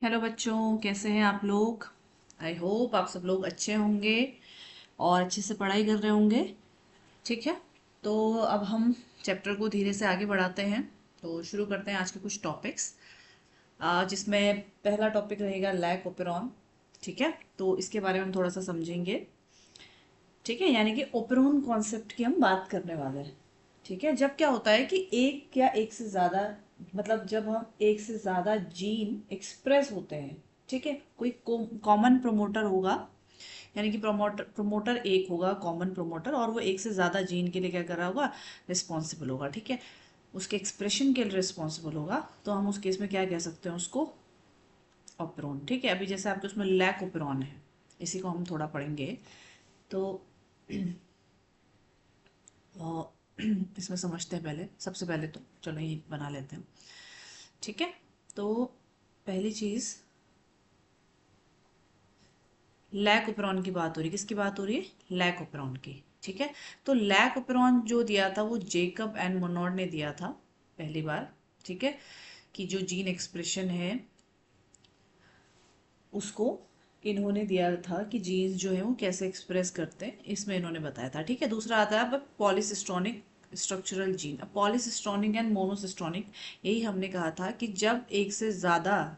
Hello बच्चों, कैसे हैं आप लोग। आई होप आप सब लोग अच्छे होंगे और अच्छे से पढ़ाई कर रहे होंगे। ठीक है। तो अब हम चैप्टर को धीरे से आगे बढ़ाते हैं। तो शुरू करते हैं आज के कुछ टॉपिक्स, जिसमें पहला टॉपिक रहेगा लैक ओपेरॉन। ठीक है। तो इसके बारे में हम थोड़ा सा समझेंगे। ठीक है, यानी कि ओपेरॉन कॉन्सेप्ट की हम बात करने वाले हैं। ठीक है। जब क्या होता है कि एक या एक से ज़्यादा, मतलब जब हम एक से ज़्यादा जीन एक्सप्रेस होते हैं। ठीक है। कोई कॉमन प्रमोटर होगा, यानी कि प्रमोटर प्रमोटर एक होगा कॉमन प्रमोटर, और वो एक से ज़्यादा जीन के लिए क्या कर रहा होगा, रिस्पॉन्सिबल होगा। ठीक है। उसके एक्सप्रेशन के लिए रिस्पॉन्सिबल होगा, तो हम उस केस में क्या कह सकते हैं उसको, ओपेरॉन। ठीक है। अभी जैसे आपके उसमें लैक ओपेरॉन है, इसी को हम थोड़ा पढ़ेंगे। तो इसमें समझते हैं पहले, सबसे पहले तो चलो ये बना लेते हैं। ठीक है। तो पहली चीज़, लैक ओपेरॉन की बात हो रही है। किसकी बात हो रही है, लैक ओपेरॉन की। ठीक है। तो लैक ओपेरॉन जो दिया था वो जेकब एंड मोनोड ने दिया था पहली बार। ठीक है। कि जो जीन एक्सप्रेशन है उसको इन्होंने दिया था कि जीन्स जो है वो कैसे एक्सप्रेस करते हैं, इसमें इन्होंने बताया था। ठीक है। दूसरा आता है अब पॉलीसिस्टोनिक स्ट्रक्चरल जीन। अब पॉलीसिस्टोनिक एंड मोनोसिस्टोनिक, यही हमने कहा था कि जब एक से ज़्यादा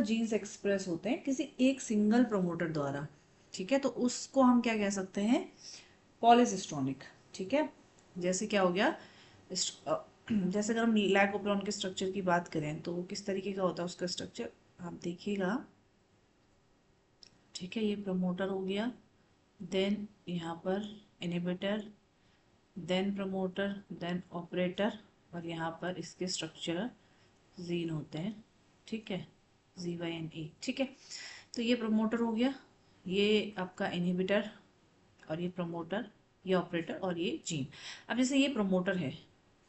जीन्स एक्सप्रेस होते हैं किसी एक सिंगल प्रमोटर द्वारा। ठीक है। तो उसको हम क्या कह सकते हैं, पॉलीसिस्टोनिक। ठीक है। जैसे क्या हो गया, जैसे अगर हम लैक ओपेरॉन के स्ट्रक्चर की बात करें तो किस तरीके का होता है उसका स्ट्रक्चर, आप देखिएगा। ठीक है। ये प्रमोटर हो गया, देन यहाँ पर inhibitor, then promoter, then operator, और यहाँ पर इसके स्ट्रक्चर जीन होते हैं। ठीक है। ZYNE। ठीक है। तो ये प्रमोटर हो गया, ये आपका इनहिबिटर, और ये प्रमोटर, ये ऑपरेटर, और ये जीन। अब जैसे ये प्रमोटर है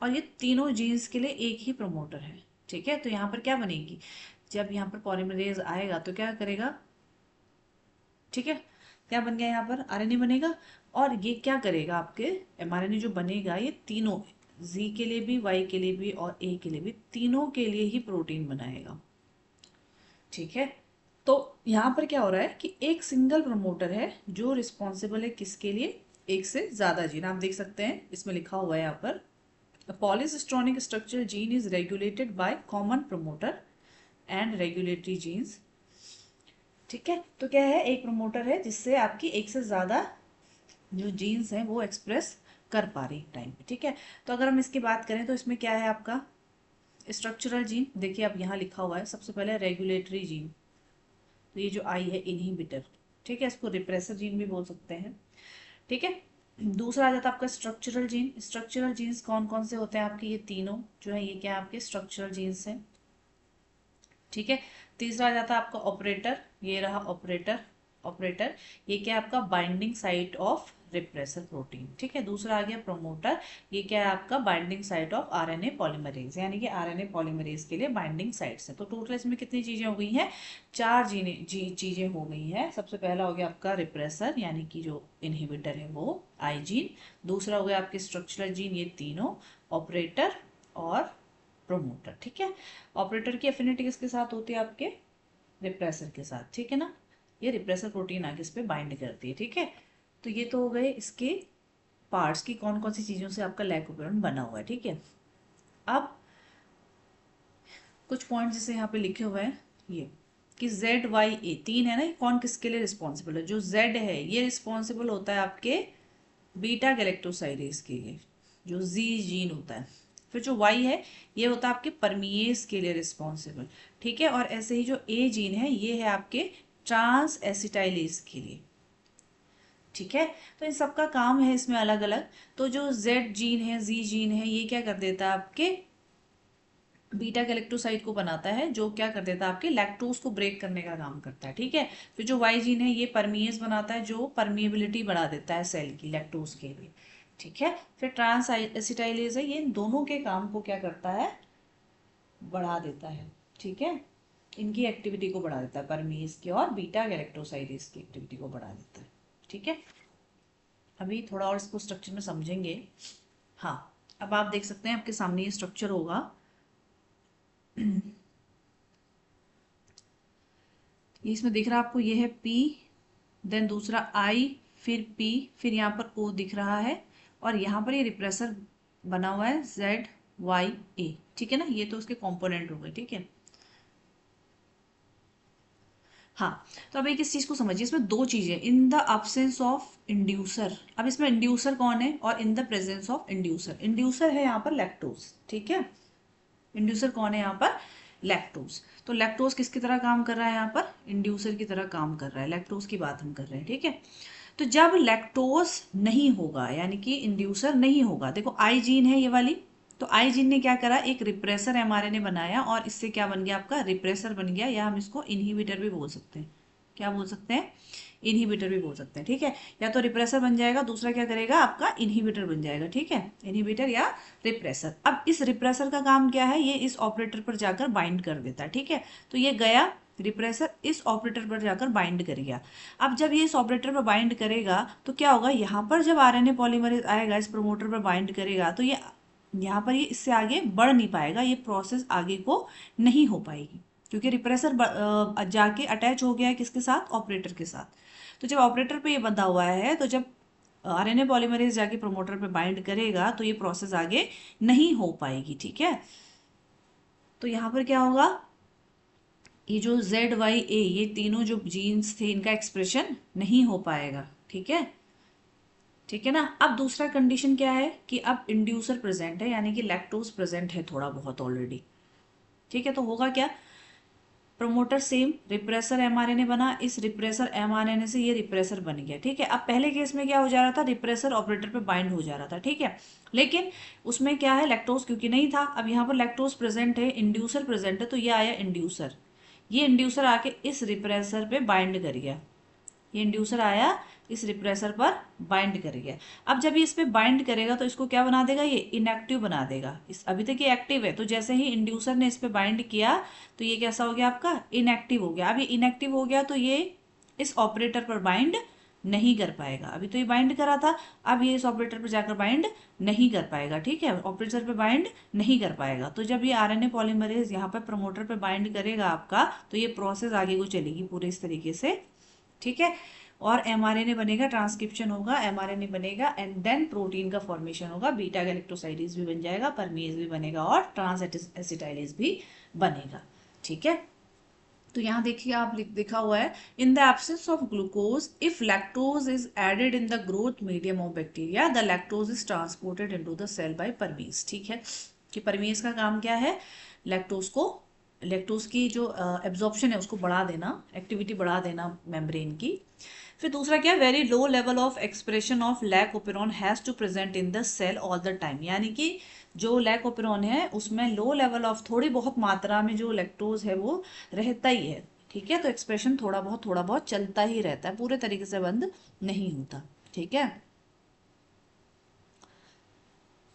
और ये तीनों जीन्स के लिए एक ही प्रमोटर है। ठीक है। तो यहाँ पर क्या बनेगी, जब यहाँ पर पॉलीमरेज आएगा तो क्या करेगा। ठीक है। क्या बन गया, यहाँ पर आरएनए बनेगा, और ये क्या करेगा, आपके एमआरएनए जो बनेगा ये तीनों, जी के लिए भी, वाई के लिए भी, और ए के लिए भी, तीनों के लिए ही प्रोटीन बनाएगा। ठीक है। तो यहाँ पर क्या हो रहा है कि एक सिंगल प्रमोटर है जो रिस्पॉन्सिबल है किसके लिए, एक से ज्यादा जीन। आप देख सकते हैं इसमें लिखा हुआ है यहाँ पर, polycistronic structural gene is regulated by common promoter and regulatory genes. ठीक है। तो क्या है, एक प्रमोटर है जिससे आपकी एक से ज्यादा जो जीन्स हैं वो एक्सप्रेस कर पा रही टाइम पे। ठीक है। तो अगर हम इसकी बात करें तो इसमें क्या है आपका स्ट्रक्चरल जीन, देखिए अब यहाँ लिखा हुआ है सबसे पहले रेगुलेटरी जीन। तो ये जो आई है इनहिबिटर। ठीक है। इसको रिप्रेसर जीन भी बोल सकते हैं। ठीक है। दूसरा आ जाता है आपका स्ट्रक्चरल जीन। स्ट्रक्चरल जीन्स कौन कौन से होते हैं आपके, ये तीनों जो है ये क्या है आपके स्ट्रक्चरल जीन्स हैं। ठीक है। तीसरा आ जाता है आपका ऑपरेटर, ये रहा ऑपरेटर। ऑपरेटर ये क्या है आपका binding site of repressor protein. ठीक है। दूसरा आ गया प्रोमोटर, ये क्या है आपका binding site of RNA polymerase, यानी कि आरएनए पॉलीमरेज के लिए बाइंडिंग साइट्स है। तो टोटल इसमें कितनी चीजें हो गई हैं, चार चीजें हो गई हैं। सबसे पहला हो गया आपका रिप्रेसर, यानी कि जो इनहिबिटर है वो आई जीन। दूसरा हो गया आपके स्ट्रक्चरल जीन, ये तीनों, ऑपरेटर और प्रोमोटर। ठीक है। ऑपरेटर की एफिनिटी किसके साथ होती है आपके, रिप्रेसर के साथ। ठीक है ना, ये रिप्रेसर प्रोटीन आगे इस पे बाइंड करती है। ठीक है। तो ये तो हो गए इसके पार्ट्स की कौन कौन सी चीजों से आपका लैकोपेरॉन बना हुआ है। ठीक है। अब कुछ पॉइंट जैसे यहाँ पे लिखे हुए हैं, ये कि ZYA तीन है ना, ये कौन किसके लिए रिस्पॉन्सिबल है। जो Z है ये रिस्पॉन्सिबल होता है आपके बीटा गैलेक्टोसाइडेज के लिए, जो जी जीन होता है। फिर जो वाई है ये होता है आपके परमीएज के लिए रिस्पॉन्सिबल। ठीक है। और ऐसे ही जो ए जीन है ये है आपके ट्रांस एसिटाइलेज के लिए। ठीक है। तो इन सबका काम है इसमें अलग अलग। तो जो जेड जीन है, जी जीन है, ये क्या कर देता है आपके बीटा गैलेक्टोसाइड को बनाता है, जो क्या कर देता है आपके लैक्टोज को ब्रेक करने का काम करता है। ठीक है। फिर जो वाई जीन है ये परमीएज बनाता है, जो परमिएबिलिटी बढ़ा देता है सेल की लैक्टोज के लिए। ठीक है। फिर ट्रांस एसिटाइलेज है, ये इन दोनों के काम को क्या करता है, बढ़ा देता है। ठीक है। इनकी एक्टिविटी को बढ़ा देता है, परमीज की और बीटा गैलेक्टोसाइडेज की एक्टिविटी को बढ़ा देता है। ठीक है। अभी थोड़ा और इसको स्ट्रक्चर में समझेंगे। हाँ, अब आप देख सकते हैं आपके सामने ये स्ट्रक्चर होगा। ये इसमें दिख रहा है आपको, ये है P, देन दूसरा I, फिर P, फिर यहाँ पर O दिख रहा है, और यहाँ पर ये रिप्रेसर बना हुआ है ZYA, ठीक है ना, ये तो उसके कंपोनेंट हो गए, ठीक है। हाँ, तो अब एक इस चीज को समझिए, इसमें दो चीजें, in the absence of inducer. अब इसमें इंड्यूसर कौन है और in the presence of inducer. Inducer है यहाँ पर लैक्टोज, ठीक है। इंड्यूसर कौन है यहाँ पर, लैक्टोज। तो लैक्टोज किसकी तरह काम कर रहा है यहाँ पर, इंड्यूसर की तरह काम कर रहा है, लैक्टोज की बात हम कर रहे हैं, ठीक है। तो जब लैक्टोज नहीं होगा, यानी कि इंड्यूसर नहीं होगा, देखो आई जीन है ये वाली, तो आई जीन ने क्या करा, एक रिप्रेसर एमआरएनए बनाया, और इससे क्या बन गया आपका, रिप्रेसर बन गया, या हम इसको इनहिबिटर भी बोल सकते हैं। क्या बोल सकते हैं, इनहिबिटर भी बोल सकते हैं, ठीक है। या तो रिप्रेसर बन जाएगा, दूसरा क्या करेगा आपका, इनहिबिटर बन जाएगा, ठीक है, इनहिबिटर या रिप्रेसर। अब इस रिप्रेसर का काम क्या है, ये इस ऑपरेटर पर जाकर बाइंड कर देता है, ठीक है। तो ये गया रिप्रेसर, इस ऑपरेटर पर जाकर बाइंड कर गया। अब जब ये इस ऑपरेटर पर बाइंड करेगा तो क्या होगा, यहाँ पर जब आरएनए पॉलीमरेज आएगा, इस प्रमोटर पर बाइंड करेगा, तो ये यहाँ पर ये इससे आगे बढ़ नहीं पाएगा, ये प्रोसेस आगे को नहीं हो पाएगी, क्योंकि रिप्रेसर जाके अटैच हो गया है किसके साथ, ऑपरेटर के साथ। तो जब ऑपरेटर पे ये बंधा हुआ है, तो जब आरएनए पॉलीमरेज जाके प्रमोटर पे बाइंड करेगा, तो ये प्रोसेस आगे नहीं हो पाएगी, ठीक है। तो यहाँ पर क्या होगा, ये जो ZYA, ये तीनों जो जीन्स थे, इनका एक्सप्रेशन नहीं हो पाएगा, ठीक है, ठीक है ना। अब दूसरा कंडीशन क्या है कि अब इंड्यूसर प्रेजेंट है, यानी कि लैक्टोज प्रेजेंट है थोड़ा बहुत ऑलरेडी, ठीक है। तो होगा क्या, प्रोमोटर सेम, रिप्रेसर एमआरएनए बना, इस रिप्रेसर एमआरएनए से ये रिप्रेसर बन गया, ठीक है। अब पहले केस में क्या हो जा रहा था, रिप्रेसर ऑपरेटर पे बाइंड हो जा रहा था, ठीक है। लेकिन उसमें क्या है, लैक्टोज क्योंकि नहीं था, अब यहाँ पर लैक्टोज प्रेजेंट है, इंड्यूसर प्रेजेंट है, तो ये आया इंड्यूसर, ये इंड्यूसर आके इस रिप्रेसर पे बाइंड कर गया, ये इंड्यूसर आया इस रिप्रेसर पर बाइंड कर गया। अब जब ये इस पे बाइंड करेगा तो इसको क्या बना देगा, ये इनएक्टिव बना देगा। इस अभी तक ये एक्टिव है, तो जैसे ही इंड्यूसर ने इस पे बाइंड किया तो ये कैसा हो गया आपका, इनएक्टिव हो गया। अब ये इनएक्टिव हो गया तो ये इस ऑपरेटर पर बाइंड नहीं कर पाएगा, अभी तो ये बाइंड करा था, अब ये इस ऑपरेटर पर जाकर बाइंड नहीं कर पाएगा, ठीक है, ऑपरेटर पे बाइंड नहीं कर पाएगा। तो जब ये आरएनए पॉलीमरेज यहाँ पर प्रमोटर पे बाइंड करेगा आपका, तो ये प्रोसेस आगे को चलेगी पूरे इस तरीके से, ठीक है। और एमआरएनए बनेगा, ट्रांसक्रिप्शन होगा, एमआरएनए बनेगा, एंड देन प्रोटीन का फॉर्मेशन होगा, बीटा गैलेक्टोसाइडेज भी बन जाएगा, परमेज भी बनेगा, और ट्रांस एसिटाइलेज भी बनेगा, ठीक है। तो यहाँ देखिए आप लिखा हुआ है, in the absence of glucose if lactose is added in the growth medium of bacteria, the lactose is transported into the cell by permease, ठीक है। कि परमेज का काम क्या है, लैक्टोज की जो एब्जॉर्प्शन है उसको बढ़ा देना, एक्टिविटी बढ़ा देना मेम्ब्रेन की। फिर दूसरा क्या, very low level of expression of lac operon has to present in the cell all the time, यानी कि जो लैकोपेरॉन है उसमें लो लेवल ऑफ, थोड़ी बहुत मात्रा में जो लैक्टोज है वो रहता ही है, ठीक है। तो एक्सप्रेशन थोड़ा बहुत चलता ही रहता है, पूरे तरीके से बंद नहीं होता, ठीक है।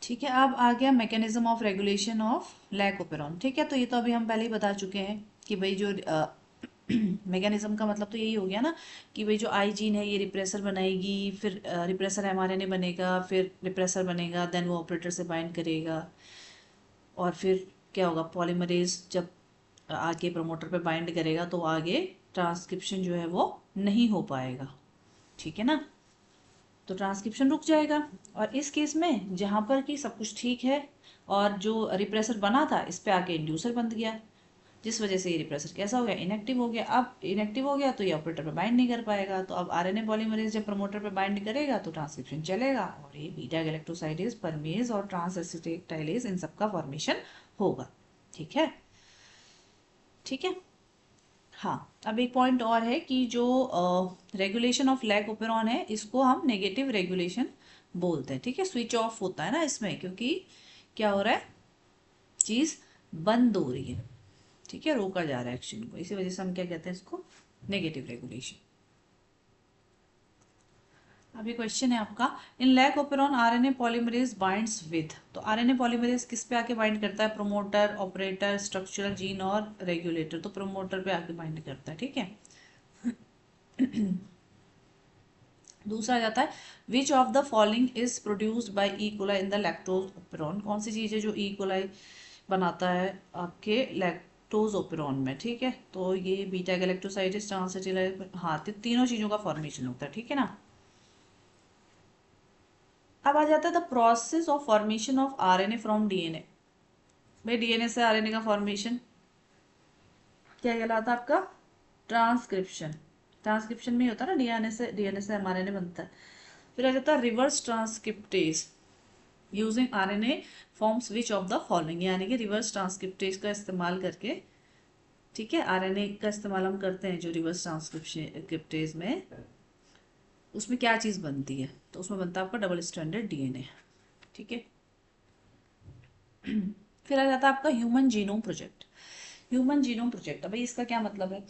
ठीक है, अब आ गया mechanism of regulation of lac operon, ठीक है। तो ये तो अभी हम पहले ही बता चुके हैं कि भाई जो मैकेनिज्म का मतलब तो यही हो गया ना, कि भाई जो आई जीन है ये रिप्रेसर बनाएगी, फिर रिप्रेसर एमआरएनए बनेगा, फिर रिप्रेसर बनेगा, देन वो ऑपरेटर से बाइंड करेगा, और फिर क्या होगा, पॉलीमरेज जब आगे प्रमोटर पे बाइंड करेगा तो आगे ट्रांसक्रिप्शन जो है वो नहीं हो पाएगा, ठीक है ना, तो ट्रांसक्रिप्शन रुक जाएगा। और इस केस में जहाँ पर कि सब कुछ ठीक है और जो रिप्रेसर बना था इस पे आके इंड्यूसर बन गया, जिस वजह से ये रिप्रेसर कैसा हो गया, इनएक्टिव हो गया। अब इनएक्टिव हो गया तो ये ऑपरेटर पे बाइंड नहीं कर पाएगा, तो अब आरएनए पॉलीमरेज जब प्रमोटर पे बाइंड करेगा तो ट्रांसक्रिप्शन चलेगा, और ये बीटा गैलेक्टोसाइडेज, परमेज और ट्रांस एसिटाइलेज, इन सबका फॉर्मेशन होगा, ठीक है, ठीक है। हाँ, अब एक पॉइंट और है कि जो रेगुलेशन ऑफ लैकोपेरॉन है इसको हम नेगेटिव रेगुलेशन बोलते हैं, ठीक है। स्विच ऑफ होता है ना इसमें, क्योंकि क्या हो रहा है, चीज बंद हो रही है, ठीक है, रोका जा रहा है एक्शन को, इसी वजह से हम क्या कहते हैं इसको, नेगेटिव रेगुलेशन। अभी क्वेश्चन है आपका, in lac operon RNA polymerase binds with, तो आरएनए पॉलीमरेज किस पे आके बाइंड करता है, प्रोमोटर, ऑपरेटर, स्ट्रक्चरल जीन और रेगुलेटर, तो प्रोमोटर पे आके बाइंड करता है, ठीक है। दूसरा आ जाता है, which of the following is produced by E coli in the lactose operon, कौन सी चीज़ है जो ई कोलाई बनाता है आपके लैक्टोजोपिरोन में, ठीक है। तो ये बीटा गैलेक्टोसाइडेज, ट्रांसएसिटाइल, हाँ, तो तीनों चीज़ों का फॉर्मेशन होता है, ठीक है ना। अब आ जाता है the process of formation of RNA from DNA. भाई डीएनए से आरएनए का फॉर्मेशन क्या कहलाता है आपका? ट्रांसक्रिप्शन। ट्रांसक्रिप्शन में ही होता है ना, डीएनए से एमआरएनए बनता है। फिर आ जाता है reverse transcriptase using RNA forms which of the following, यानी कि रिवर्स ट्रांसक्रिप्टेज का इस्तेमाल करके, ठीक है, आरएनए का इस्तेमाल हम करते हैं जो रिवर्स ट्रांसक्रिप्टेज में, उसमें क्या चीज़ बनती है? तो उसमें बनता है आपका डबल स्ट्रैंडेड डीएनए, ठीक है। फिर आ जाता है आपका human genome project. Human genome project, भाई इसका क्या मतलब है?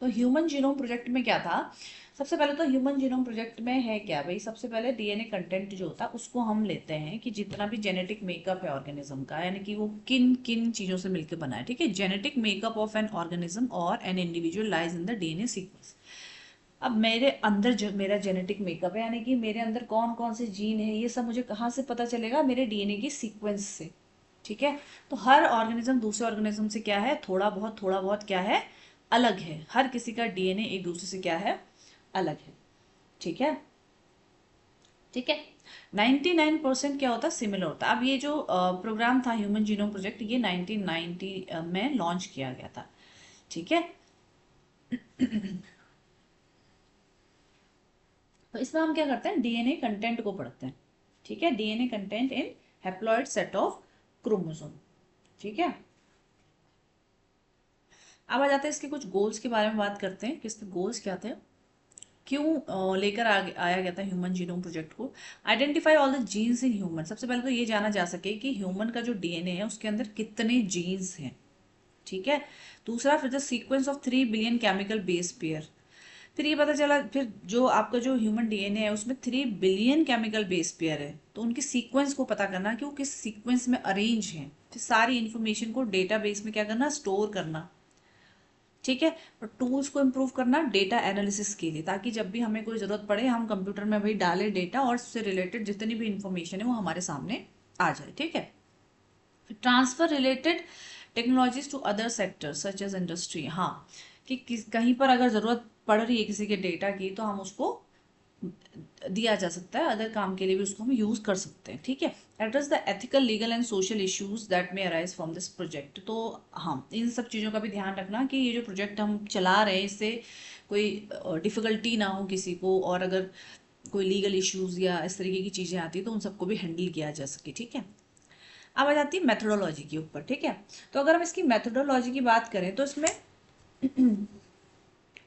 तो ह्यूमन जीनोम प्रोजेक्ट में क्या था? सबसे पहले तो ह्यूमन जीनोम प्रोजेक्ट में है क्या भाई, सबसे पहले डीएनए कंटेंट जो होता है उसको हम लेते हैं कि जितना भी जेनेटिक मेकअप है ऑर्गेनिज्म का, यानी कि वो किन किन चीज़ों से मिलकर बना है, ठीक है। Genetic makeup of an organism और an individual lies in the DNA sequence. अब मेरे अंदर जो मेरा जेनेटिक मेकअप है, यानी कि मेरे अंदर कौन कौन से जीन है, ये सब मुझे कहाँ से पता चलेगा? मेरे डीएनए की सीक्वेंस से, ठीक है। तो हर ऑर्गेनिज्म दूसरे ऑर्गेनिज्म से क्या है? थोड़ा बहुत क्या है? अलग है। हर किसी का डीएनए एक दूसरे से क्या है? अलग है, ठीक है, ठीक है। 99% क्या होता है? सिमिलर होता है। अब ये जो प्रोग्राम था ह्यूमन जीनोम प्रोजेक्ट, ये 1990 में लॉन्च किया गया था, ठीक है। तो इसमें हम क्या करते हैं? डीएनए कंटेंट को पढ़ते हैं, ठीक है। DNA content in haploid set of chromosome, ठीक है। अब आ जाते हैं इसके कुछ गोल्स के बारे में बात करते हैं कि इसके गोल्स क्या थे, क्यों लेकर आया गया था ह्यूमन जीनोम प्रोजेक्ट को। Identify all the genes in human, सबसे पहले तो ये जाना जा सके कि ह्यूमन का जो डीएनए है उसके अंदर कितने जीन्स हैं, ठीक है। दूसरा, फिर the sequence of 3 billion chemical base pair. फिर ये पता चला, फिर जो आपका जो ह्यूमन डीएनए है उसमें 3 बिलियन केमिकल बेस पेयर है, तो उनकी सीक्वेंस को पता करना कि वो किस सीक्वेंस में अरेंज हैं। फिर सारी इन्फॉर्मेशन को डेटाबेस में क्या करना? स्टोर करना, ठीक है। और टूल्स को इम्प्रूव करना डेटा एनालिसिस के लिए, ताकि जब भी हमें कोई ज़रूरत पड़े हम कंप्यूटर में भाई डालें डेटा और उससे रिलेटेड जितनी भी इंफॉर्मेशन है वो हमारे सामने आ जाए, ठीक है। फिर transfer related technologies to other sectors such as industry, हाँ, कि कहीं पर अगर ज़रूरत पड़ रही है किसी के डेटा की तो हम उसको दिया जा सकता है, अदर काम के लिए भी उसको हम यूज़ कर सकते हैं, ठीक है। Address the ethical, legal and social issues that may arise from this project. तो हाँ, इन सब चीज़ों का भी ध्यान रखना कि ये जो प्रोजेक्ट हम चला रहे हैं इससे कोई डिफ़िकल्टी ना हो किसी को, और अगर कोई लीगल इश्यूज या इस तरीके की चीज़ें आती हैं तो उन सबको भी हैंडल किया जा सके, ठीक है। अब आ जाती है मेथोडोलॉजी के ऊपर, ठीक है। तो अगर हम इसकी मेथोडोलॉजी की बात करें तो इसमें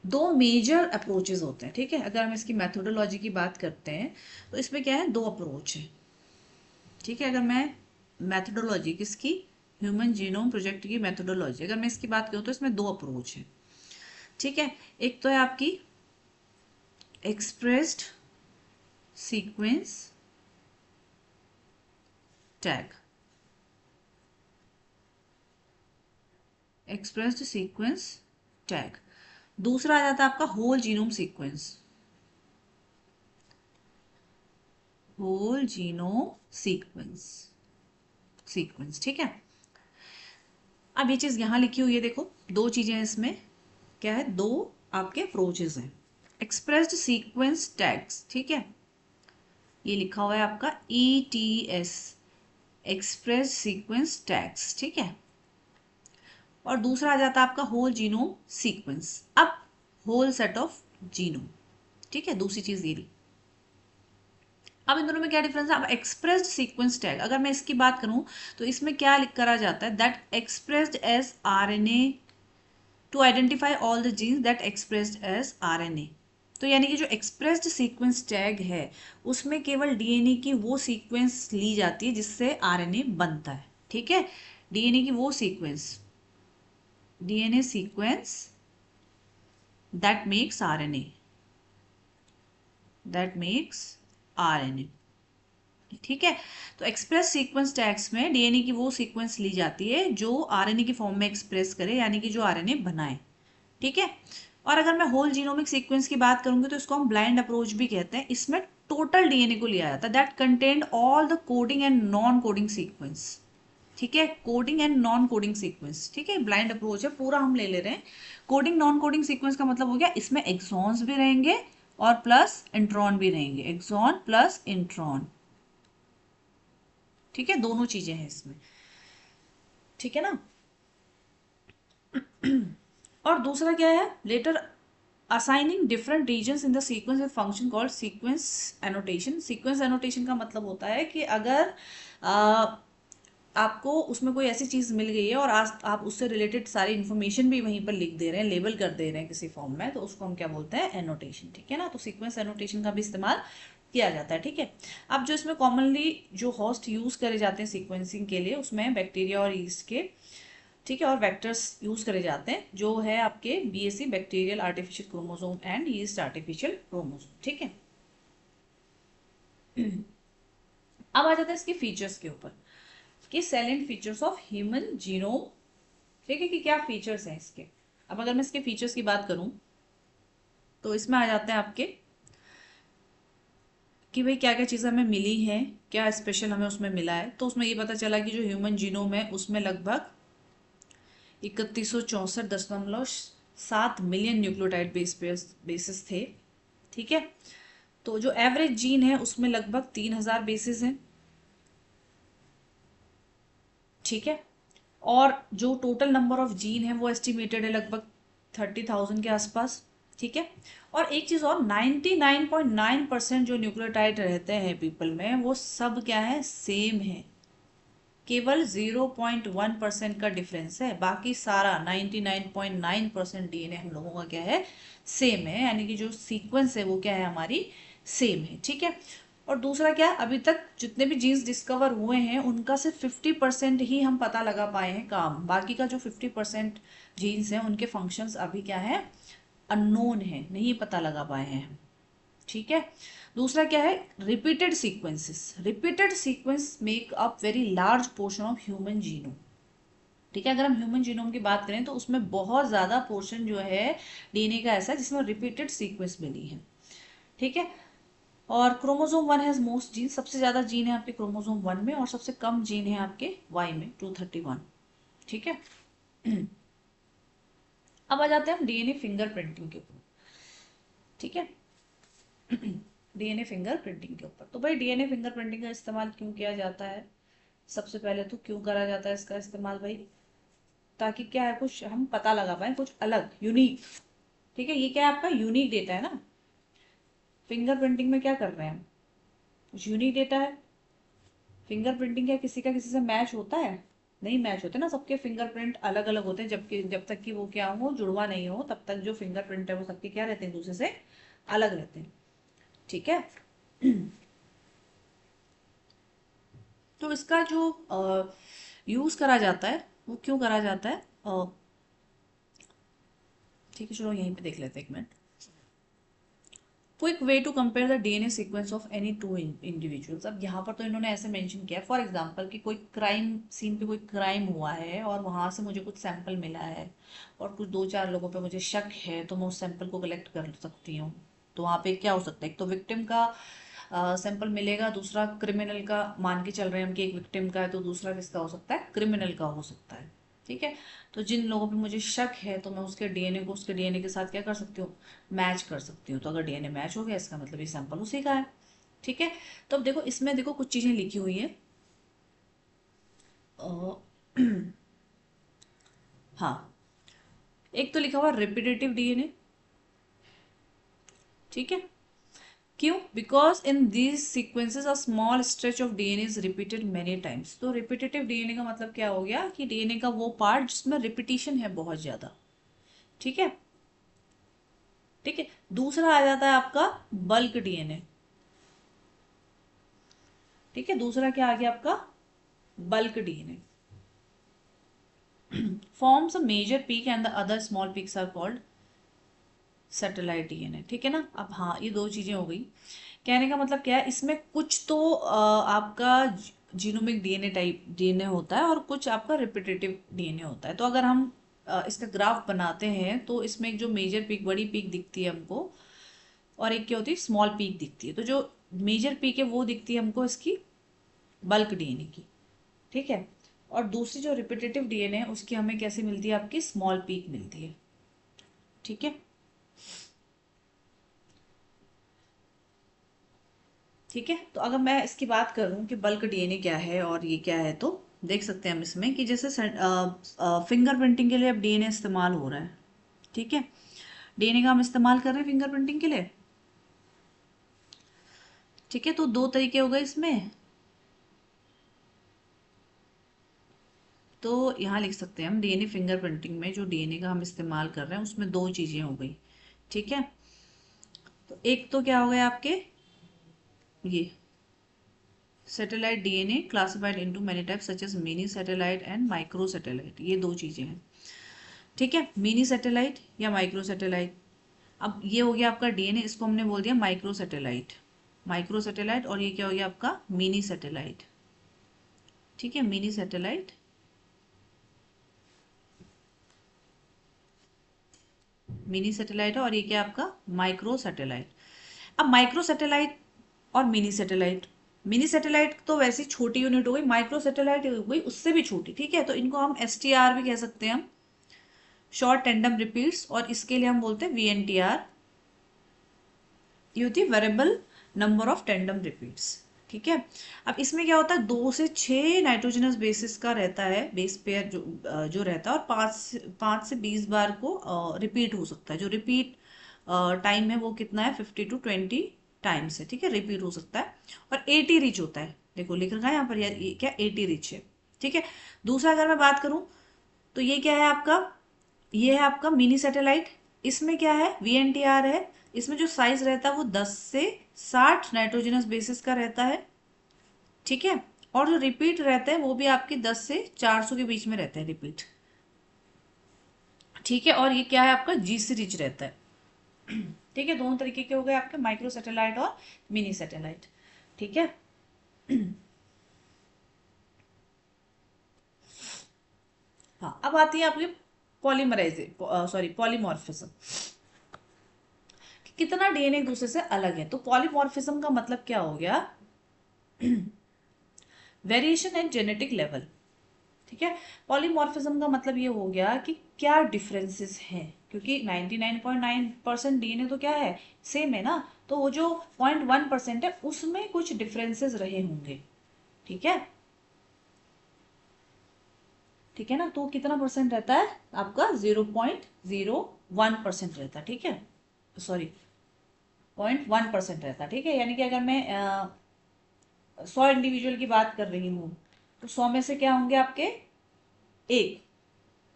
दो मेजर अप्रोचेज होते हैं, ठीक है। अगर हम इसकी मेथोडोलॉजी की बात करते हैं तो इसमें क्या है? दो अप्रोच है, ठीक है। अगर मैं मेथोडोलॉजी किसकी, ह्यूमन जीनोम प्रोजेक्ट की मेथोडोलॉजी अगर मैं इसकी बात करूँ तो इसमें दो अप्रोच है, ठीक है। एक तो है आपकी expressed sequence tag, expressed sequence tag. दूसरा आ जाता है आपका whole genome sequence, whole genome sequence, ठीक है। अब ये चीज़ यहाँ लिखी हुई है, देखो दो चीज़ें हैं इसमें, क्या है? दो आपके अप्रोचेज हैं। एक्सप्रेस्ड सीक्वेंस टैग्स, ठीक है, ये लिखा हुआ है आपका ETS, एक्सप्रेस्ड सीक्वेंस टैग्स, ठीक है। और दूसरा आ जाता है आपका होल जीनोम सीक्वेंस, अब होल सेट ऑफ जीनोम, ठीक है, दूसरी चीज़ ये ली। अब इन दोनों में क्या डिफरेंस है? अब एक्सप्रेस्ड सीक्वेंस टैग अगर मैं इसकी बात करूं तो इसमें क्या लिख करा जाता है? That expressed as RNA to identify all the genes that expressed as RNA। तो यानी कि जो एक्सप्रेस्ड सीक्वेंस टैग है उसमें केवल डीएनए की वो सीक्वेंस ली जाती है जिससे RNA बनता है, ठीक है। डीएनए की वो sequence, DNA sequence that makes RNA, that makes RNA, ठीक है। तो एक्सप्रेस सीक्वेंस टैग्स में डीएनए की वो सीक्वेंस ली जाती है जो आरएनए की फॉर्म में एक्सप्रेस करे, यानी कि जो आरएनए बनाए, ठीक है। और अगर मैं होल जीनोमिक सीक्वेंस की बात करूंगी तो इसको हम ब्लाइंड अप्रोच भी कहते हैं। इसमें टोटल डीएनए को लिया जाता है that contained all the coding and non coding sequence. ठीक है, coding and non coding sequence, ठीक है, ब्लाइंड अप्रोच है, पूरा हम ले ले रहे हैं। कोडिंग नॉन कोडिंग सीक्वेंस का मतलब हो गया इसमें एक्सॉन्स भी रहेंगे और प्लस इंट्रॉन भी रहेंगे, एक्सॉन प्लस इंट्रॉन, ठीक है, दोनों चीजें हैं इसमें, ठीक है ना। और दूसरा क्या है, later assigning different regions in the sequence with function called sequence annotation. Sequence annotation का मतलब होता है कि अगर आपको उसमें कोई ऐसी चीज़ मिल गई है और आज आप उससे रिलेटेड सारी इन्फॉर्मेशन भी वहीं पर लिख दे रहे हैं, लेबल कर दे रहे हैं किसी फॉर्म में, तो उसको हम क्या बोलते हैं, एनोटेशन, ठीक है ना। तो सीक्वेंस एनोटेशन का भी इस्तेमाल किया जाता है, ठीक है। अब जो इसमें कॉमनली जो होस्ट यूज़ करे जाते हैं सीक्वेंसिंग के लिए, उसमें बैक्टीरिया और ईस्ट के, ठीक है, और वेक्टर्स यूज करे जाते हैं, जो है आपके BSc bacterial artificial chromosome and yeast artificial chromosome, ठीक है। अब आ जाता है इसके फीचर्स के ऊपर कि सैलेंट फीचर्स ऑफ ह्यूमन जीनोम, ठीक है, कि क्या फीचर्स हैं इसके। अब अगर मैं इसके फीचर्स की बात करूं तो इसमें आ जाते हैं आपके कि भाई क्या क्या चीज़ें हमें मिली हैं, क्या स्पेशल हमें उसमें मिला है। तो उसमें ये पता चला कि जो ह्यूमन जीनोम है उसमें लगभग 3164.7 मिलियन न्यूक्लियोटाइड बेसिस थे, ठीक है। तो जो एवरेज जीन है उसमें लगभग 3000 बेसिस हैं, ठीक है। और जो टोटल नंबर ऑफ जीन है वो एस्टिमेटेड है लगभग 30,000 के आसपास, ठीक है। और एक चीज़ और, 99.9% जो न्यूक्लियोटाइड रहते हैं पीपल में वो सब क्या है, सेम है, केवल 0.1% का डिफरेंस है, बाकी सारा 99.9% डीएनए हम लोगों का क्या है, सेम है, यानी कि जो सीक्वेंस है वो क्या है, हमारी सेम है, ठीक है। और दूसरा क्या, अभी तक जितने भी जीन्स डिस्कवर हुए हैं उनका सिर्फ 50% ही हम पता लगा पाए हैं काम, बाकी का जो 50% जीन्स हैं उनके फंक्शंस अभी क्या है, अननोन है, नहीं पता लगा पाए हैं, ठीक है। दूसरा क्या है, repeated sequences, repeated sequence make up very large portion of human genome, ठीक है। अगर हम ह्यूमन जीनोम की बात करें तो उसमें बहुत ज़्यादा पोर्शन जो है डीएनए का ऐसा है जिसमें रिपीटेड सीक्वेंस मिली है, ठीक है। और क्रोमोसोम 1 हैज मोस्ट जीन, सबसे ज़्यादा जीन है आपके क्रोमोसोम 1 में और सबसे कम जीन है आपके वाई में 231, ठीक है। अब आ जाते हैं हम डीएनए फिंगरप्रिंटिंग के ऊपर, ठीक है। डीएनए फिंगरप्रिंटिंग के ऊपर, तो भाई डीएनए फिंगरप्रिंटिंग का इस्तेमाल क्यों किया जाता है, सबसे पहले तो क्यों करा जाता है इसका इस्तेमाल भाई, ताकि क्या है, कुछ हम पता लगा पाए, कुछ अलग यूनिक, ठीक है। ये क्या है, आपका यूनिक डेटा है ना, फिंगरप्रिंटिंग में क्या कर रहे हैं हम, कुछ यूनिक डेटा है। फिंगरप्रिंटिंग क्या किसी का किसी से मैच होता है, नहीं मैच होते ना, सबके फिंगरप्रिंट अलग अलग होते हैं, जबकि जब तक कि वो क्या हो, जुड़वा नहीं हो, तब तक जो फिंगरप्रिंट है वो सबके क्या रहते हैं, दूसरे से अलग रहते हैं, ठीक है। तो इसका जो यूज करा जाता है वो क्यों करा जाता है, ठीक है, चलो यहीं पे देख लेते हैं एक minute. Quick way to compare the DNA sequence of any two individuals. अब यहाँ पर तो इन्होंने ऐसे मेंशन किया, फॉर एग्जांपल कि कोई क्राइम सीन पे कोई क्राइम हुआ है और वहाँ से मुझे कुछ सैंपल मिला है और कुछ 2-4 लोगों पे मुझे शक है, तो मैं उस सैंपल को कलेक्ट कर सकती हूँ। तो वहाँ पे क्या हो सकता है, एक तो विक्टिम का सैंपल मिलेगा, दूसरा क्रिमिनल का, मान के चल रहे हैं हम कि एक विक्टिम का है तो दूसरा किसका हो सकता है, क्रिमिनल का हो सकता है, ठीक है। तो जिन लोगों पे मुझे शक है तो मैं उसके डीएनए को उसके डीएनए के साथ क्या कर सकती हूँ, मैच कर सकती हूँ। तो अगर डीएनए मैच हो गया इसका मतलब ये सैंपल उसी का है, ठीक है। तो अब देखो इसमें देखो कुछ चीजें लिखी हुई है, हाँ, एक तो लिखा हुआ रिपीटेटिव डीएनए, ठीक है। क्यों, because in these sequences a small stretch of DNA is repeated many times. तो रिपीटेटिव डीएनए का मतलब क्या हो गया कि डीएनए का वो पार्ट जिसमें रिपीटिशन है बहुत ज्यादा, ठीक है, ठीक है। दूसरा आ जाता है आपका बल्क डीएनए, ठीक है, दूसरा क्या आ गया आपका, bulk DNA forms a major peak and the other small peaks are called satellite DNA, ठीक है ना। अब हाँ, ये दो चीजें हो गई, कहने का मतलब क्या है, इसमें कुछ तो आपका जीनोमिक डीएनए टाइप डीएनए होता है और कुछ आपका रिपीटेटिव डीएनए होता है। तो अगर हम इसका ग्राफ बनाते हैं तो इसमें एक जो मेजर पीक, बड़ी पीक दिखती है हमको, और एक क्या होती है, स्मॉल पीक दिखती है। तो जो मेजर पीक है वो दिखती है हमको इसकी बल्क डीएनए की, ठीक है। और दूसरी जो रिपीटेटिव डीएनए है उसकी हमें कैसी मिलती है, आपकी स्मॉल पीक मिलती है, ठीक है। ठीक है, तो अगर मैं इसकी बात करूं कि बल्क डीएनए क्या है और ये क्या है, तो देख सकते हैं हम इसमें कि जैसे फिंगरप्रिंटिंग के लिए अब डीएनए इस्तेमाल हो रहा है, ठीक है। डीएनए का हम इस्तेमाल कर रहे हैं फिंगरप्रिंटिंग के लिए, ठीक है। तो दो तरीके हो गए इसमें, तो यहाँ लिख सकते हैं हम डीएनए फिंगरप्रिंटिंग में जो डीएनए का हम इस्तेमाल कर रहे हैं उसमें दो चीजें हो गई, ठीक है। तो एक तो क्या हो गया आपके ये satellite DNA classified into many types such as mini satellite and micro satellite, ये दो चीजें हैं, ठीक है। मिनी सैटेलाइट या माइक्रो सैटेलाइट। अब ये हो गया आपका डीएनए, इसको हमने बोल दिया माइक्रो सैटेलाइट, माइक्रो सैटेलाइट। और ये क्या हो गया आपका मिनी सैटेलाइट, ठीक है, मिनी सैटेलाइट। मिनी सैटेलाइट है और ये क्या आपका माइक्रो सैटेलाइट। अब माइक्रो सैटेलाइट और मिनी सैटेलाइट तो वैसे छोटी यूनिट हो गई, माइक्रो सैटेलाइट हो गई उससे भी छोटी, ठीक है। तो इनको हम STR भी कह सकते हैं, हम शॉर्ट टेंडम रिपीट्स, और इसके लिए हम बोलते हैं VNTR, ये होती है variable number of tandem repeats, ठीक है। अब इसमें क्या होता है, 2 से 6 नाइट्रोजनस बेसिस का रहता है, बेस पेयर जो रहता है, और 5 से 20 बार को रिपीट हो सकता है। जो रिपीट टाइम है वो कितना है, 50 to 20 टाइम्स है, ठीक है, रिपीट हो सकता है। और 80 रिच होता है, देखो लिख रखा है यहाँ पर यार, ये क्या 80 रिच है, ठीक है। दूसरा अगर मैं बात करूं तो ये क्या है आपका, ये है आपका मिनी सैटेलाइट। इसमें क्या है, VNTR है। इसमें जो साइज रहता है वो 10 से 60 नाइट्रोजनस बेसिस का रहता है, ठीक है। और जो रिपीट रहते हैं वो भी आपके 10 से 400 के बीच में रहते हैं रिपीट, ठीक है। और ये क्या है आपका GC रिच रहता है, ठीक है। दोनों तरीके के हो गए आपके, माइक्रो सैटेलाइट और मिनी सैटेलाइट, ठीक है। हाँ, अब आती है आपकी पॉलीमॉर्फिज्म। कितना डीएनए एक दूसरे से अलग है। तो पॉलीमॉर्फिज्म का मतलब क्या हो गया, वेरिएशन एट जेनेटिक लेवल, ठीक है। पॉलीमॉर्फिज्म का मतलब ये हो गया कि क्या डिफरेंसेस हैं, क्योंकि 99.9% डीएनए तो क्या है, सेम है ना। तो वो जो 0.1% है उसमें कुछ डिफरेंसेस रहे होंगे, ठीक है, ठीक है ना। तो कितना परसेंट रहता है आपका, 0.01% रहता है, ठीक है, सॉरी 0.1% रहता है, ठीक है। यानी कि अगर मैं 100 इंडिविजुअल की बात कर रही हूँ तो 100 में से क्या होंगे आपके, एक,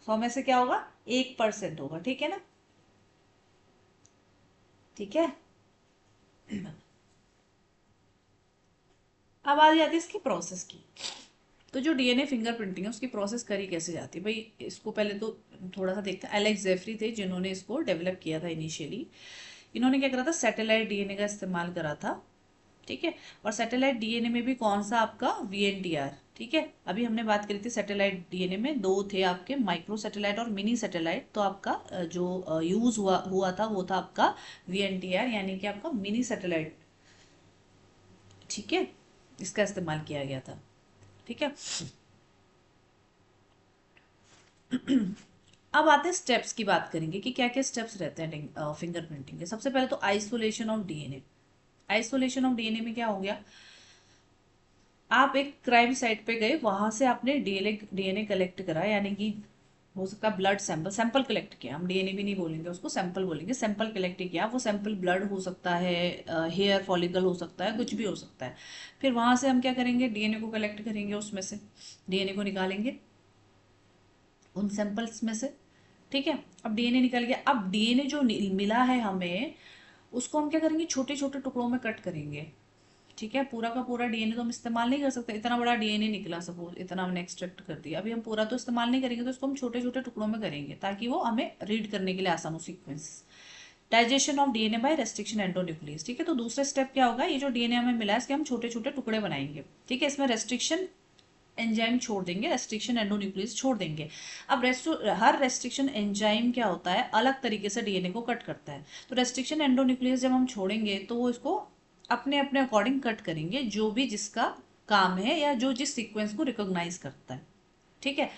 100 में से क्या होगा, 1% होगा, ठीक है ना, ठीक है। अब आ जाती है इसकी प्रोसेस की। तो जो डीएनए फिंगरप्रिंटिंग है उसकी प्रोसेस करी कैसे जाती है भाई, इसको पहले तो थोड़ा सा देखते हैं। एलेक्स जेफरी थे जिन्होंने इसको डेवलप किया था इनिशियली। इन्होंने क्या करा था, सैटेलाइट डीएनए का इस्तेमाल करा था, ठीक है। और सैटेलाइट डीएनए में भी कौन सा आपका, VNTR, ठीक है। अभी हमने बात करी थी सैटेलाइट डीएनए में दो थे आपके, माइक्रो सैटेलाइट और मिनी सैटेलाइट। तो आपका जो यूज हुआ था वो था आपका VNTR, यानी कि आपका मिनी सैटेलाइट, ठीक है, इसका इस्तेमाल किया गया था, ठीक है। अब आते हैं स्टेप्स की बात करेंगे कि क्या क्या स्टेप्स रहते हैं फिंगरप्रिंटिंग के। सबसे पहले तो isolation of DNA. Isolation of DNA में क्या हो गया, आप एक क्राइम साइट पे गए, वहां से आपने डीएनए कलेक्ट करा, यानी कि हो सकता है ब्लड सैंपल कलेक्ट किया, हम डीएनए भी नहीं बोलेंगे उसको, सैंपल बोलेंगे, सैंपल कलेक्ट किया। वो सैंपल ब्लड हो सकता है, हेयर फॉलिकल हो सकता है, कुछ भी हो सकता है। फिर वहां से हम क्या करेंगे, डीएनए को कलेक्ट करेंगे, उसमें से डीएनए को निकालेंगे उन सैंपल्स में से, ठीक है। अब डीएनए निकल गया, अब डीएनए जो मिला है हमें उसको हम क्या करेंगे, छोटे छोटे टुकड़ों में कट करेंगे, ठीक है। पूरा का पूरा डीएनए तो हम इस्तेमाल नहीं कर सकते, इतना बड़ा डीएनए निकला सपोज, इतना हमने एक्सट्रैक्ट कर दिया, अभी हम पूरा तो इस्तेमाल नहीं करेंगे, तो इसको हम छोटे छोटे टुकड़ों में करेंगे ताकि वो हमें रीड करने के लिए आसान हो sequence. Digestion of DNA by restriction endonuclease, ठीक है। तो दूसरा स्टेप क्या होगा, ये जो डीएनए हमें मिला है इसके हम छोटे छोटे टुकड़े बनाएंगे, ठीक है। इसमें रेस्ट्रिक्शन एंजाइम छोड़ देंगे, रेस्ट्रिक्शन एंडोन्यूक्लियस छोड़ देंगे। अब हर रेस्ट्रिक्शन एंजाइम क्या होता है, अलग तरीके से डीएनए को कट करता है। तो रेस्ट्रिक्शन एंडोन्यूक्लियस जब हम छोड़ेंगे तो वो इसको अपने अपने अकॉर्डिंग कट करेंगे, जो भी जिसका काम है या जो जिस सीक्वेंस को रिकॉग्नाइज करता है। ठीक है।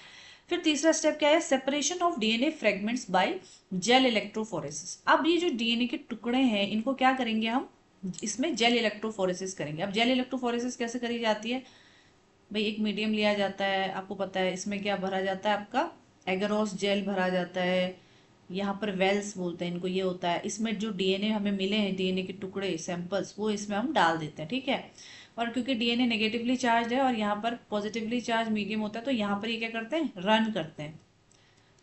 फिर तीसरा स्टेप क्या है, separation of DNA fragments by gel electrophoresis. अब ये जो डीएनए के टुकड़े हैं इनको क्या करेंगे हम, इसमें जेल इलेक्ट्रोफोरेसिस करेंगे। अब जेल इलेक्ट्रोफोरेसिस कैसे करी जाती है भाई, एक मीडियम लिया जाता है, आपको पता है इसमें क्या भरा जाता है, आपका एगरोस जेल भरा जाता है, यहाँ पर वेल्स बोलते हैं इनको, ये होता है। इसमें जो डीएनए हमें मिले हैं, डीएनए के टुकड़े सैंपल्स, वो इसमें हम डाल देते हैं। ठीक है। और क्योंकि डीएनए नेगेटिवली चार्ज है और यहाँ पर पॉजिटिवली चार्ज मीडियम होता है, तो यहाँ पर ये क्या करते हैं, रन करते हैं।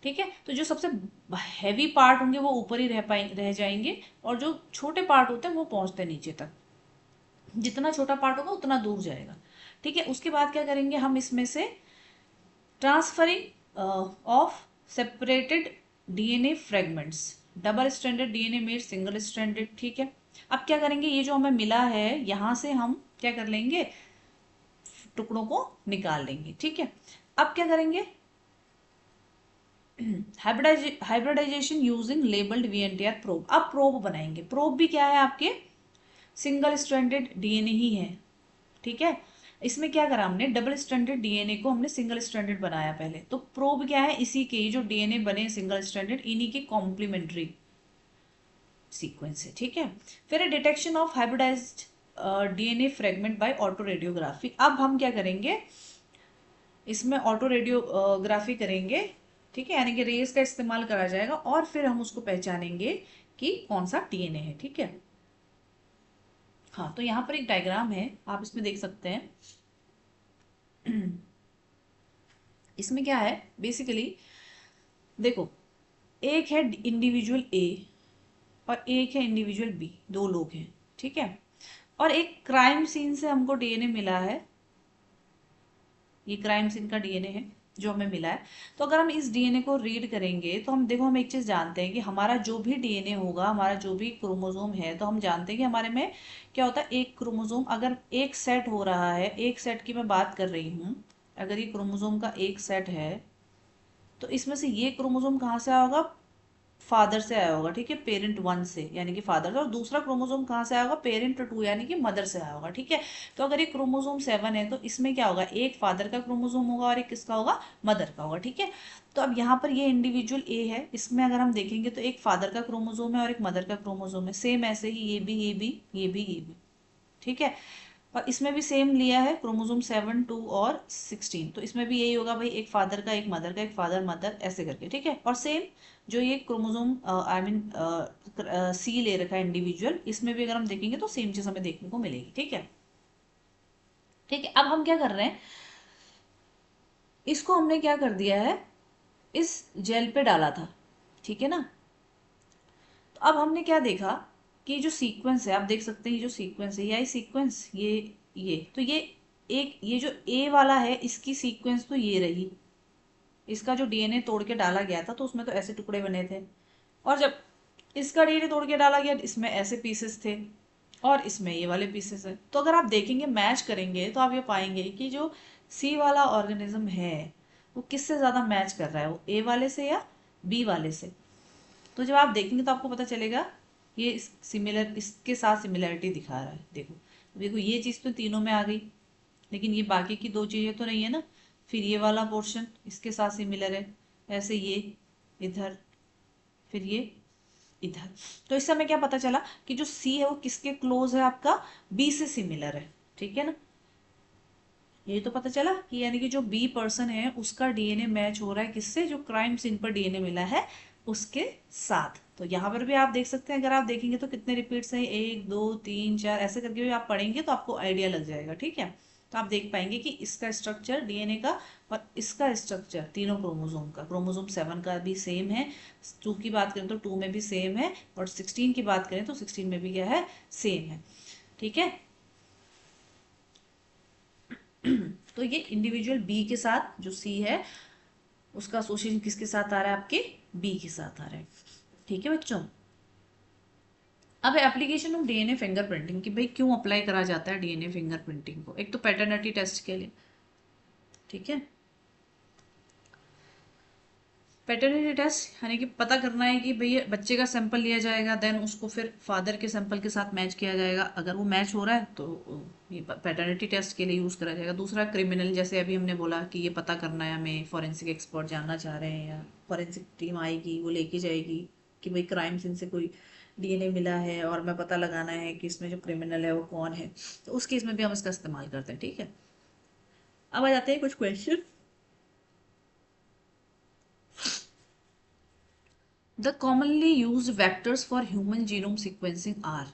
ठीक है। तो जो सबसे हैवी पार्ट होंगे वो ऊपर ही रह जाएंगे, और जो छोटे पार्ट होते हैं वो पहुंचते हैं नीचे तक। जितना छोटा पार्ट होगा उतना दूर जाएगा। ठीक है। उसके बाद क्या करेंगे हम, इसमें से transferring of separated DNA fragments, double stranded DNA made single stranded. ठीक है। अब क्या करेंगे, ये जो हमें मिला है यहां से हम क्या कर लेंगे, टुकड़ों को निकाल लेंगे। ठीक है। अब क्या करेंगे, hybridisation using labelled VNTR probe. अब प्रोब बनाएंगे। प्रोब भी क्या है, आपके सिंगल स्ट्रैंडेड डीएनए ही है। ठीक है। इसमें क्या करा हमने, डबल स्ट्रैंडेड डीएनए को हमने सिंगल स्ट्रैंडेड बनाया पहले। तो प्रोब क्या है, इसी के जो डीएनए बने सिंगल स्ट्रैंडेड, इन्हीं के कॉम्प्लीमेंट्री सीक्वेंस है। ठीक है। फिर detection of hybridised DNA fragment by auto radiography. अब हम क्या करेंगे, इसमें ऑटो रेडियोग्राफी करेंगे। ठीक है। यानी कि रेस का इस्तेमाल करा जाएगा और फिर हम उसको पहचानेंगे कि कौन सा डीएनए है। ठीक है। हाँ, तो यहाँ पर एक डायग्राम है, आप इसमें देख सकते हैं। इसमें क्या है बेसिकली, देखो, एक है इंडिविजुअल ए और एक है इंडिविजुअल बी, दो लोग हैं। ठीक है। और एक क्राइम सीन से हमको डीएनए मिला है, ये क्राइम सीन का डीएनए है जो हमें मिला है। तो अगर हम इस डीएनए को रीड करेंगे तो हम देखो, हम एक चीज जानते हैं कि हमारा जो भी डीएनए होगा, हमारा जो भी क्रोमोसोम है, तो हम जानते हैं कि हमारे में क्या होता है, एक क्रोमोसोम अगर एक सेट हो रहा है, एक सेट की मैं बात कर रही हूँ, अगर ये क्रोमोसोम का एक सेट है, तो इसमें से ये क्रोमोसोम कहाँ से आया होगा, फादर से आया होगा। ठीक है। पेरेंट वन से यानी कि फादर से, और दूसरा क्रोमोसोम कहाँ से आया होगा, पेरेंट टू यानी कि मदर से आया होगा। ठीक है। तो अगर ये क्रोमोसोम 7 है तो इसमें क्या होगा, एक फादर का क्रोमोसोम होगा और एक किसका होगा, मदर का होगा। ठीक है। तो अब यहाँ पर ये इंडिविजुअल ए है, इसमें अगर हम देखेंगे तो एक फादर का क्रोमोसोम है और एक मदर का क्रोमोसोम है। सेम ऐसे ही ये भी, ये भी, ये भी, ये भी। ठीक है। और इसमें भी सेम लिया है, क्रोमोसोम 7, 2 और 16। तो इसमें भी यही होगा भाई, एक फादर का, एक मदर का, एक फादर मदर ऐसे करके। ठीक है। और सेम जो ये क्रोमोसोम आई मीन सी ले रखा है इंडिविजुअल, इसमें भी अगर हम देखेंगे तो सेम चीज हमें देखने को मिलेगी। ठीक है। ठीक है। अब हम क्या कर रहे हैं, इसको हमने क्या कर दिया है, इस जेल पे डाला था। ठीक है ना। तो अब हमने क्या देखा कि जो सीक्वेंस है, आप देख सकते हैं ये जो सीक्वेंस है, यही सीक्वेंस, ये तो ये एक, ये जो ए वाला है इसकी सीक्वेंस तो ये रही, इसका जो डीएनए तोड़ के डाला गया था तो उसमें तो ऐसे टुकड़े बने थे, और जब इसका डीएनए तोड़ के डाला गया इसमें ऐसे पीसेस थे, और इसमें ये वाले पीसेस है। तो अगर आप देखेंगे, मैच करेंगे, तो आप ये पाएंगे कि जो सी वाला ऑर्गेनिज्म है वो किससे ज्यादा मैच कर रहा है, वो ए वाले से या बी वाले से। तो जब आप देखेंगे तो आपको पता चलेगा ये सिमिलर, इसके साथ सिमिलरिटी दिखा रहा है। देखो, देखो ये चीज़ तो तीनों में आ गई, लेकिन ये बाकी की दो चीज़ें तो नहीं है ना। फिर ये वाला पोर्शन इसके साथ सिमिलर है, ऐसे ये इधर, फिर ये इधर। तो इससे हमें क्या पता चला कि जो सी है वो किसके क्लोज है, आपका बी से सिमिलर है। ठीक है ना। ये तो पता चला कि यानी कि जो बी पर्सन है उसका डीएनए मैच हो रहा है किससे, जो क्राइम सीन पर डीएनए मिला है उसके साथ। तो यहाँ पर भी आप देख सकते हैं, अगर आप देखेंगे तो कितने रिपीट्स हैं, 1 2 3 4 ऐसे करके भी आप पढ़ेंगे तो आपको आइडिया लग जाएगा। ठीक है। तो आप देख पाएंगे कि इसका स्ट्रक्चर डीएनए का और इसका स्ट्रक्चर तीनों क्रोमोसोम का, क्रोमोसोम 7 का भी सेम है, 2 की बात करें तो 2 में भी सेम है, और 16 की बात करें तो 16 में भी क्या है, सेम है। ठीक है। तो ये इंडिविजुअल बी के साथ जो सी है उसका एसोसिएशन किसके साथ आ रहा है, आपके बी के साथ आ रहा है। ठीक है बच्चों। अब एप्लीकेशन ऑफ डीएनए फिंगरप्रिंटिंग कि भाई क्यों अप्लाई करा जाता है डीएनए फिंगरप्रिंटिंग को। एक तो पैटर्निटी टेस्ट के लिए। ठीक है। पैटर्निटी टेस्ट यानी कि पता करना है कि भैया बच्चे का सैंपल लिया जाएगा, देन उसको फिर फादर के सैंपल के साथ मैच किया जाएगा। अगर वो मैच हो रहा है तो ये पैटर्निटी टेस्ट के लिए यूज़ करा जाएगा। दूसरा क्रिमिनल, जैसे अभी हमने बोला कि ये पता करना है हमें, फॉरेंसिक एक्सपर्ट जानना चाह रहे हैं या फॉरेंसिक टीम आएगी वो लेके जाएगी कि भाई क्राइम सीन से कोई डीएनए मिला है और मैं पता लगाना है कि इसमें जो क्रिमिनल है वो कौन है, तो उस केस में भी हम इसका इस्तेमाल करते हैं। ठीक है, अब आ जाते हैं कुछ question. The commonly use vectors for human genome sequencing are,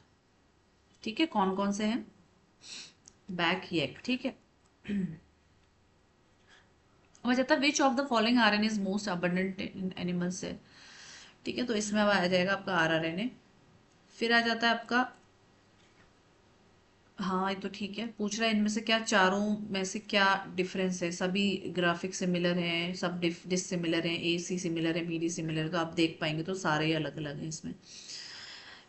ठीक है, कौन कौन से हैं? बैक यक, ठीक है। अब आ जाता है which of the following RNA is most abundant in animal cell, ठीक है, तो इसमें अब आ जाएगा आपका आरआरएनए। फिर आ जाता है आपका, हाँ ये तो ठीक है, पूछ रहा है इनमें से क्या चारों में से क्या डिफरेंस है, सभी ग्राफिक सिमिलर हैं, सब डिसिमिलर हैं, ए सी सिमिलर है, बी डी सिमिलर है, तो आप देख पाएंगे तो सारे ही अलग अलग हैं इसमें।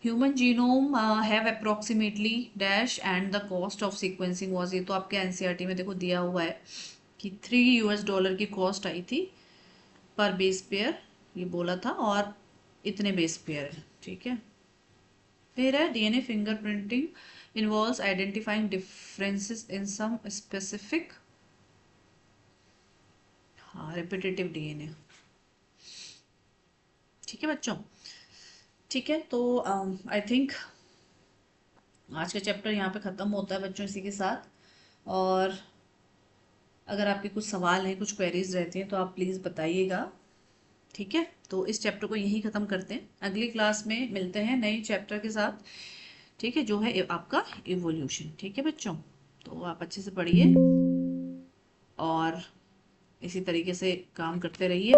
Human genome have approximately dash and the cost of sequencing was, ये तो आपके एनसीईआरटी में देखो दिया हुआ है कि $3 की कॉस्ट आई थी पर बेस पेयर, ये बोला था, और इतने बेस पेयर है। ठीक है, फिर है DNA fingerprinting involves identifying differences in some specific, हाँ रिपीटेटिव डीएनए। ठीक है बच्चों, ठीक है, तो आई थिंक आज का चैप्टर यहाँ पे ख़त्म होता है बच्चों इसी के साथ। और अगर आपके कुछ सवाल हैं, कुछ क्वेरीज रहती हैं तो आप प्लीज़ बताइएगा। ठीक है, तो इस चैप्टर को यहीं ख़त्म करते हैं, अगली क्लास में मिलते हैं नए चैप्टर के साथ। ठीक है, जो है आपका इवोल्यूशन। ठीक है बच्चों, तो आप अच्छे से पढ़िए और इसी तरीके से काम करते रहिए,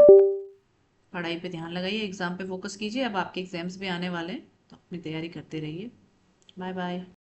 पढ़ाई पे ध्यान लगाइए, एग्ज़ाम पे फोकस कीजिए। अब आपके एग्ज़ाम्स भी आने वाले हैं तो अपनी तैयारी करते रहिए। Bye bye.